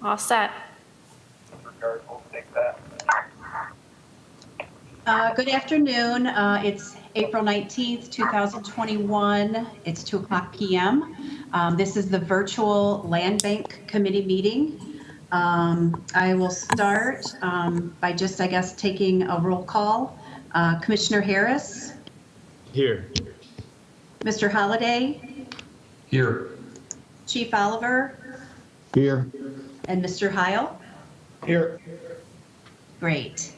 All set. Good afternoon. It's April 19th, 2021. It's 2:00 p.m. This is the virtual Land Bank Committee meeting. I will start by just, I guess, taking a roll call. Commissioner Harris? Here. Mr. Holliday? Here. Chief Oliver? Here. And Mr. Heil? Here. Great.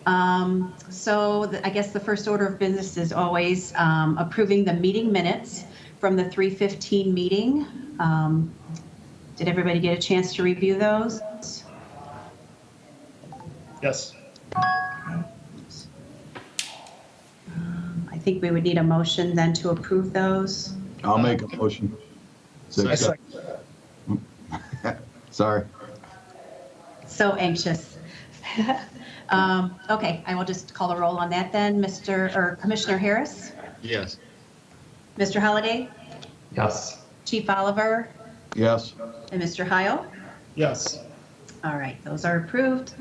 I guess the first order of business is always approving the meeting minutes from the 3:15 meeting. Did everybody get a chance to review those? Yes. I think we would need a motion then to approve those. I'll make a motion. Second. Sorry. So anxious. Okay, I will just call a roll on that then. Commissioner Harris? Yes. Mr. Holliday? Yes. Chief Oliver? Yes. And Mr. Heil? Yes. All right, those are approved.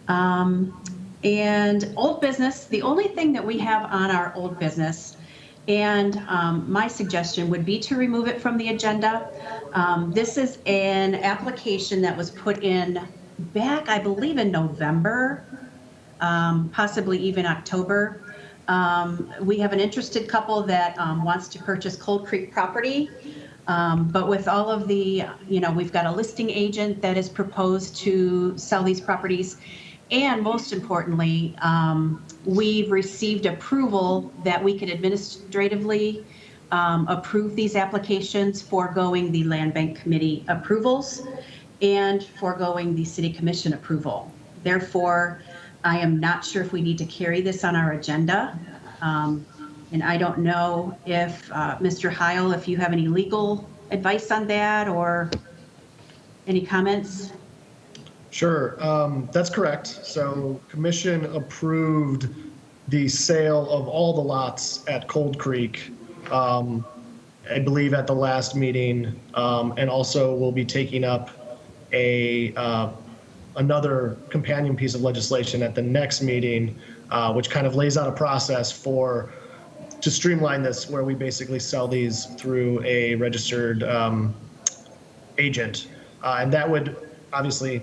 And old business, the only thing that we have on our old business, and my suggestion would be to remove it from the agenda. This is an application that was put in back, I believe, in November, possibly even October. We have an interested couple that wants to purchase Cold Creek property. But with all of the, we've got a listing agent that is proposed to sell these properties. And most importantly, we've received approval that we could administratively approve these applications, foregoing the Land Bank Committee approvals and foregoing the City Commission approval. Therefore, I am not sure if we need to carry this on our agenda. And I don't know if, Mr. Heil, if you have any legal advice on that or any comments? Sure, that's correct. So Commission approved the sale of all the lots at Cold Creek, I believe at the last meeting, and also will be taking up another companion piece of legislation at the next meeting, which kind of lays out a process to streamline this, where we basically sell these through a registered agent. And that would obviously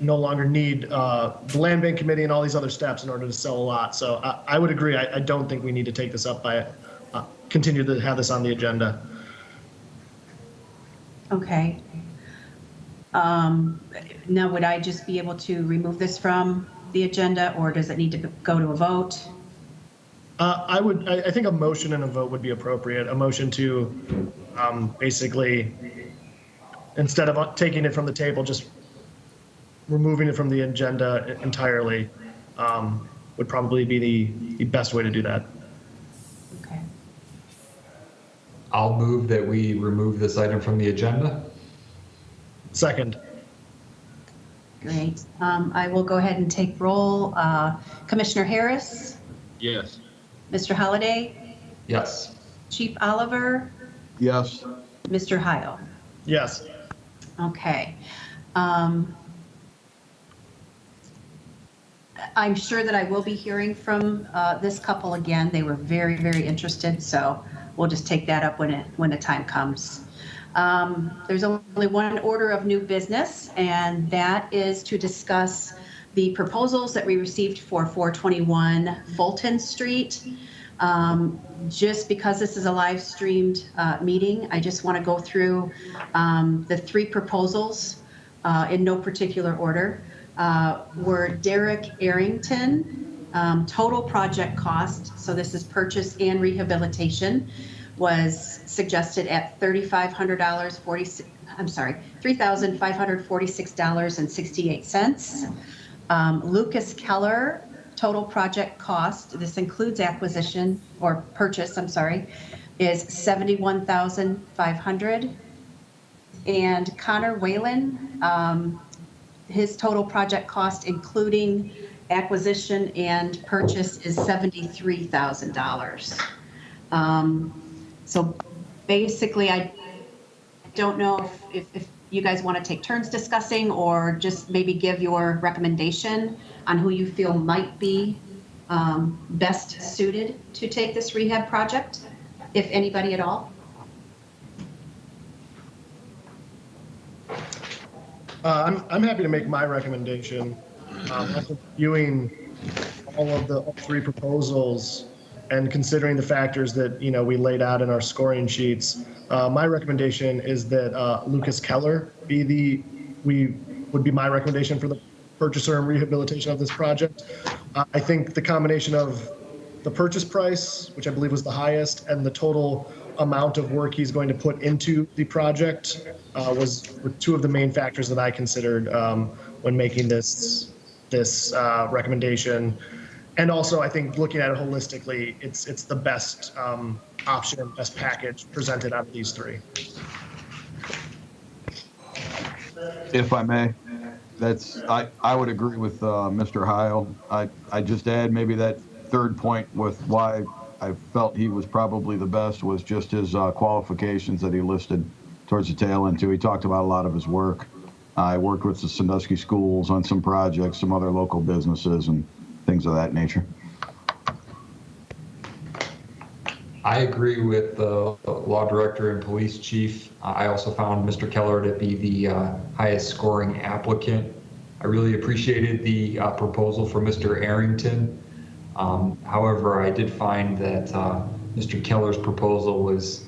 no longer need the Land Bank Committee and all these other steps in order to sell a lot. So I would agree. I don't think we need to take this up continue to have this on the agenda. Okay. Now, would I just be able to remove this from the agenda, or does it need to go to a vote? I think a motion and a vote would be appropriate. A motion to basically, instead of taking it from the table, just removing it from the agenda entirely would probably be the best way to do that. Okay. I'll move that we remove this item from the agenda. Second. Great. I will go ahead and take roll. Commissioner Harris? Yes. Mr. Holliday? Yes. Chief Oliver? Yes. Mr. Heil? Yes. Okay. I'm sure that I will be hearing from this couple again. They were very, very interested, so we'll just take that up when the time comes. There's only one order of new business, and that is to discuss the proposals that we received for 421 Fulton Street. Just because this is a live streamed meeting, I just want to go through the three proposals in no particular order. Were Derek Arrington, total project cost, so this is purchase and rehabilitation, was suggested at $3,546.68. Lucas Keller, total project cost, this includes acquisition or purchase, is $71,500. And Connor Whalen, his total project cost, including acquisition and purchase, is $73,000. So basically, don't know if you guys want to take turns discussing or just maybe give your recommendation on who you feel might be best suited to take this rehab project, if anybody at all. I'm happy to make my recommendation. After viewing all three proposals and considering the factors that we laid out in our scoring sheets, my recommendation is that Lucas Keller would be my recommendation for the purchaser and rehabilitation of this project. I think the combination of the purchase price, which I believe was the highest, and the total amount of work he's going to put into the project were two of the main factors that I considered when making this recommendation. And also, I think looking at it holistically, it's the best option, best package presented out of these three. If I may, I would agree with Mr. Heil. I just add maybe that third point with why I felt he was probably the best was just his qualifications that he listed towards the tail end too. He talked about a lot of his work. I worked with the Sandusky schools on some projects, some other local businesses and things of that nature. I agree with the law director and police chief. I also found Mr. Keller to be the highest scoring applicant. I really appreciated the proposal for Mr. Arrington. However, I did find that Mr. Keller's proposal was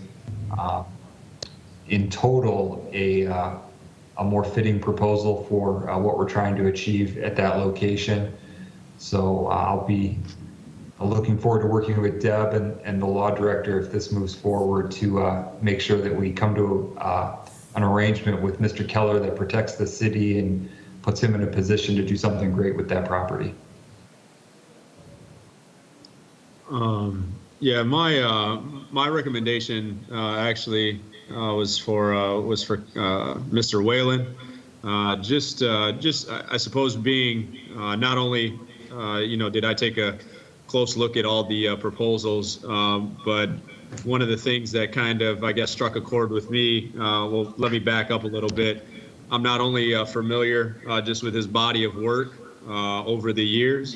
in total a more fitting proposal for what we're trying to achieve at that location. So I'll be looking forward to working with Deb and the law director if this moves forward to make sure that we come to an arrangement with Mr. Keller that protects the city and puts him in a position to do something great with that property. Yeah, my recommendation actually was for Mr. Whalen. Just I suppose being not only did I take a close look at all the proposals, but one of the things that kind of I guess struck a chord with me. Well, let me back up a little bit. I'm not only familiar just with his body of work over the years.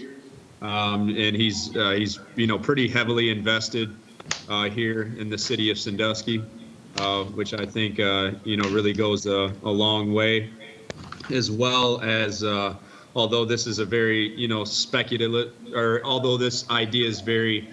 And he's pretty heavily invested here in the city of Sandusky, which I think really goes a long way, as well as although this is a very speculative, or although this idea is very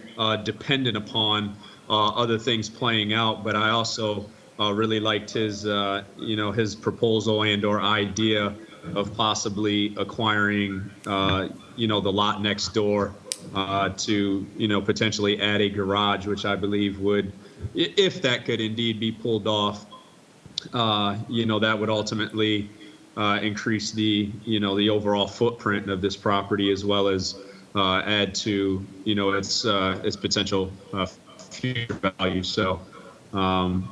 dependent upon other things playing out, but I also really liked his his proposal and/or idea of possibly acquiring the lot next door to potentially add a garage, which I believe would, if that could indeed be pulled off, that would ultimately increase the the overall footprint of this property, as well as add to its potential future value. So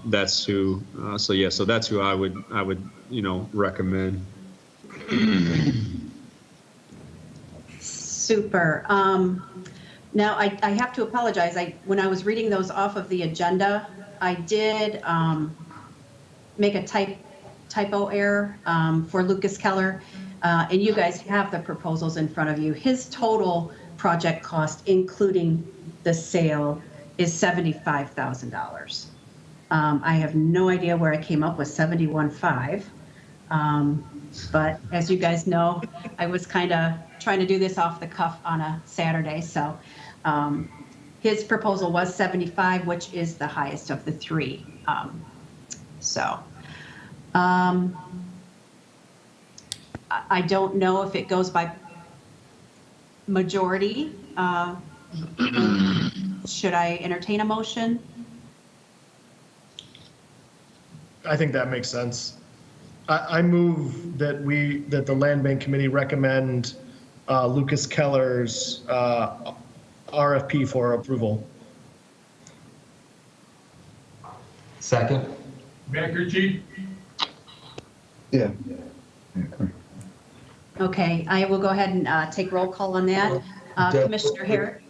that's who. So that's who I would recommend. Super. Now I have to apologize. When I was reading those off of the agenda, I did make a typo error for Lucas Keller, and you guys have the proposals in front of you. His total project cost, including the sale, is $75,000. I have no idea where I came up with 71.5. But as you guys know, I was kind of trying to do this off the cuff on a Saturday. So his proposal was 75, which is the highest of the three. I don't know if it goes by majority. Should I entertain a motion? I think that makes sense. I move that the Land Bank Committee recommend Lucas Keller's RFP for approval. Second. Backer, Chief. Yeah. Okay, I will go ahead and take roll call on that. Deb, Commissioner Herrick?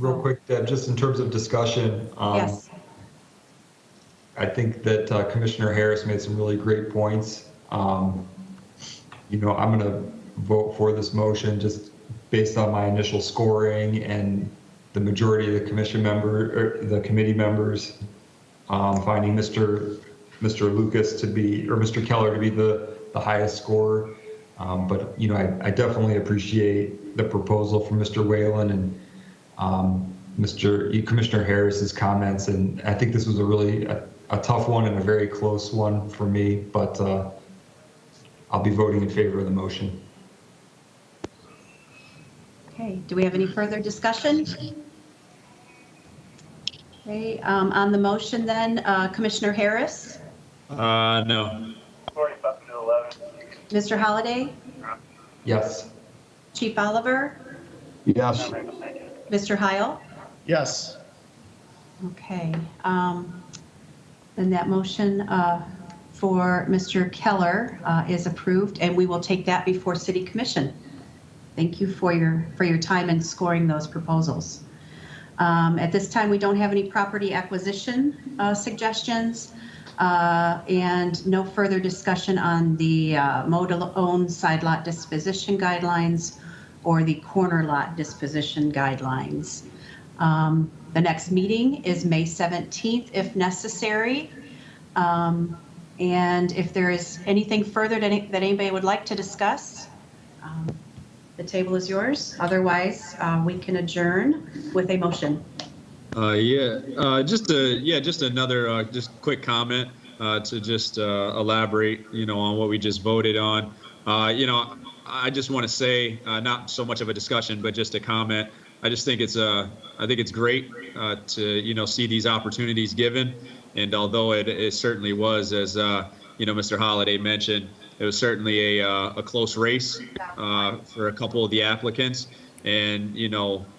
Real quick, Deb, just in terms of discussion. Yes. I think that Commissioner Harris made some really great points. You know, I'm going to vote for this motion just based on my initial scoring and the majority of the commission member, or the committee members, finding Mr. Lucas to be, or Mr. Keller to be the highest scorer. But, you know, I definitely appreciate the proposal from Mr. Whalen and Commissioner Harris's comments. And I think this was a really a tough one and a very close one for me, but I'll be voting in favor of the motion. Okay, do we have any further discussion? Okay, on the motion then, Commissioner Harris, No. Mr. Holliday, Yes. Chief Oliver, Yes. Mr. Heil? Yes. Okay, then that motion for Mr. Keller is approved, and we will take that before City Commission. Thank you for your time in scoring those proposals. At this time, we don't have any property acquisition suggestions, and no further discussion on the mode-owned side lot disposition guidelines or the corner lot disposition guidelines. The next meeting is May 17th, if necessary. And if there is anything further that anybody would like to discuss, the table is yours. Otherwise, we can adjourn with a motion. Just another quick comment to just elaborate, on what we just voted on. I just want to say, not so much of a discussion, but just a comment. I just think it's great to see these opportunities given, and although it certainly was, as Mr. Holliday mentioned, it was certainly a close race for a couple of the applicants, and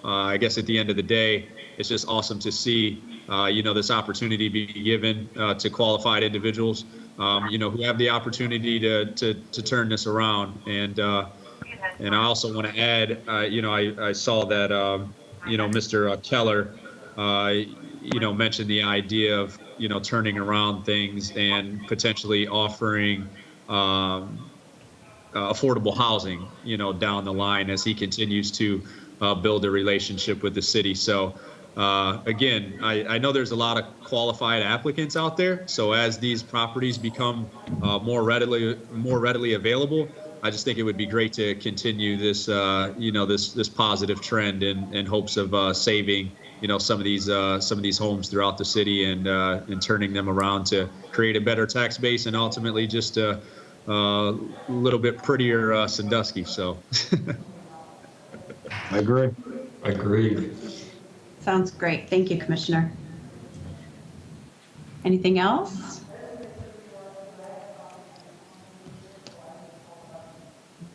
I guess at the end of the day, it's just awesome to see this opportunity be given to qualified individuals who have the opportunity to turn this around. And I also want to add, I saw that Mr. Keller mentioned the idea of turning around things and potentially offering affordable housing down the line as he continues to build a relationship with the city. So again, I know there's a lot of qualified applicants out there. So as these properties become more readily available, I just think it would be great to continue this this positive trend in hopes of saving some of these homes throughout the city and turning them around to create a better tax base and ultimately just a little bit prettier Sandusky. So I agree. Agreed. Sounds great. Thank you, Commissioner. Anything else?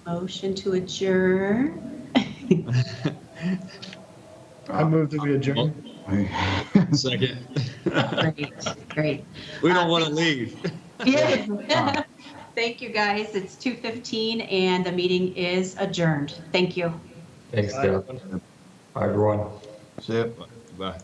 Motion to adjourn. I move that we adjourn. Second. Great. We don't want to leave. Yeah. Thank you, guys. It's 2:15 and the meeting is adjourned. Thank you. Thanks, Deb. Bye, everyone. See it. Bye.